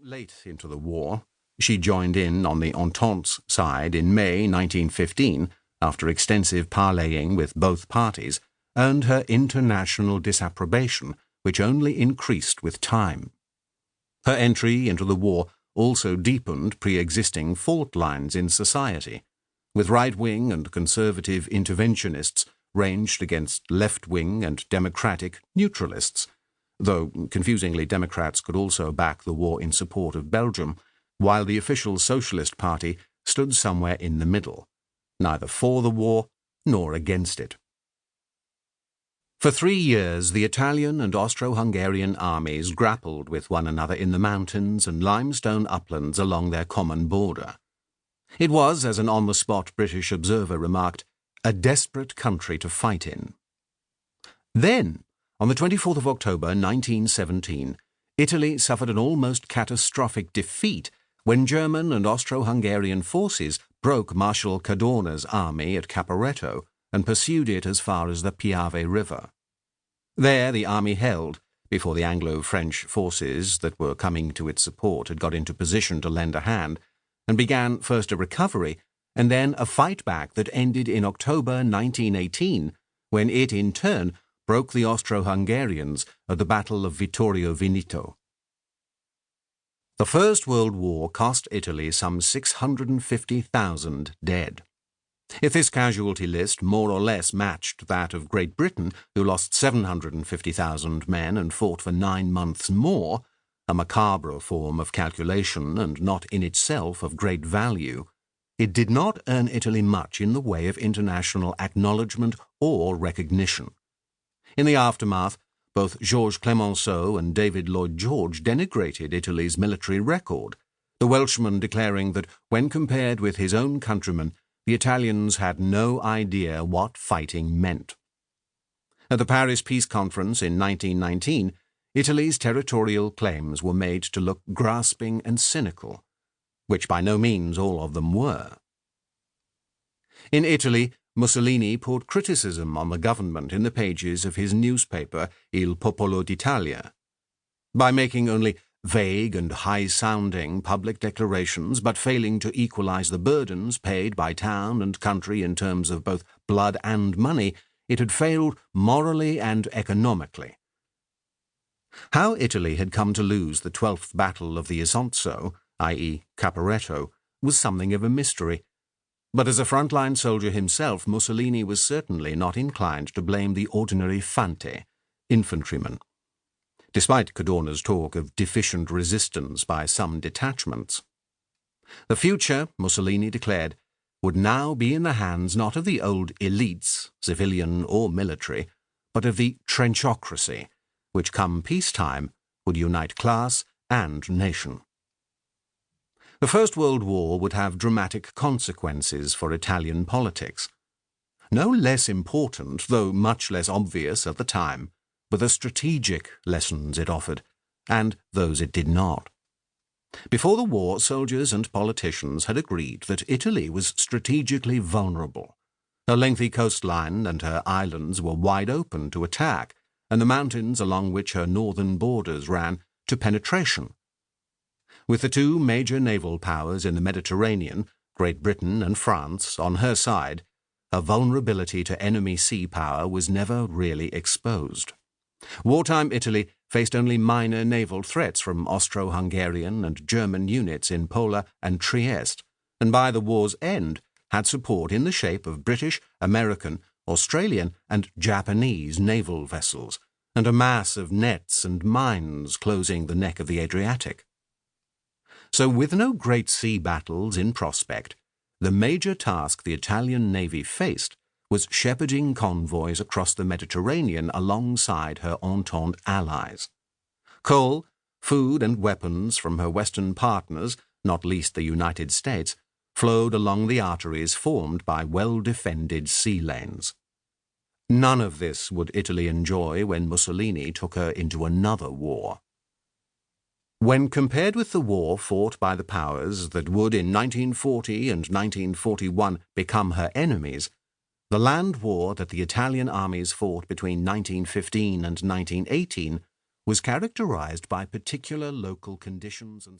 late into the war, she joined in on the Entente's side in May 1915, after extensive parleying with both parties, earned her international disapprobation, which only increased with time. Her entry into the war also deepened pre-existing fault lines in society, with right-wing and conservative interventionists ranged against left-wing and democratic neutralists, though, confusingly, Democrats could also back the war in support of Belgium, while the official Socialist Party stood somewhere in the middle, neither for the war nor against it. For 3 years, the Italian and Austro-Hungarian armies grappled with one another in the mountains and limestone uplands along their common border. It was, as an on-the-spot British observer remarked, a desperate country to fight in. Then, on the 24th of October 1917, Italy suffered an almost catastrophic defeat when German and Austro-Hungarian forces broke Marshal Cadorna's army at Caporetto and pursued it as far as the Piave River. There the army held, before the Anglo-French forces that were coming to its support had got into position to lend a hand, and began first a recovery and then a fight-back that ended in October 1918, when it in turn broke the Austro-Hungarians at the Battle of Vittorio Veneto. The First World War cost Italy some 650,000 dead. If this casualty list more or less matched that of Great Britain, who lost 750,000 men and fought for 9 months more, a macabre form of calculation and not in itself of great value, it did not earn Italy much in the way of international acknowledgement or recognition. In the aftermath, both Georges Clemenceau and David Lloyd George denigrated Italy's military record, the Welshman declaring that when compared with his own countrymen, the Italians had no idea what fighting meant. At the Paris Peace Conference in 1919, Italy's territorial claims were made to look grasping and cynical, which by no means all of them were. In Italy, Mussolini poured criticism on the government in the pages of his newspaper Il Popolo d'Italia. By making only vague and high-sounding public declarations, but failing to equalize the burdens paid by town and country in terms of both blood and money, it had failed morally and economically. How Italy had come to lose the 12th Battle of the Isonzo, i.e. Caporetto, was something of a mystery, but as a frontline soldier himself, Mussolini was certainly not inclined to blame the ordinary fante, infantryman, despite Cadorna's talk of deficient resistance by some detachments. The future, Mussolini declared, would now be in the hands not of the old elites, civilian or military, but of the trenchocracy, which come peacetime would unite class and nation. The First World War would have dramatic consequences for Italian politics. No less important, though much less obvious at the time, were the strategic lessons it offered, and those it did not. Before the war, soldiers and politicians had agreed that Italy was strategically vulnerable. Her lengthy coastline and her islands were wide open to attack, and the mountains along which her northern borders ran to penetration. With the two major naval powers in the Mediterranean, Great Britain and France, on her side, her vulnerability to enemy sea power was never really exposed. Wartime Italy faced only minor naval threats from Austro-Hungarian and German units in Pola and Trieste, and by the war's end had support in the shape of British, American, Australian and Japanese naval vessels, and a mass of nets and mines closing the neck of the Adriatic. So with no great sea battles in prospect, the major task the Italian navy faced was shepherding convoys across the Mediterranean alongside her Entente allies. Coal, food and weapons from her western partners, not least the United States, flowed along the arteries formed by well-defended sea lanes. None of this would Italy enjoy when Mussolini took her into another war. When compared with the war fought by the powers that would in 1940 and 1941 become her enemies, the land war that the Italian armies fought between 1915 and 1918 was characterized by particular local conditions and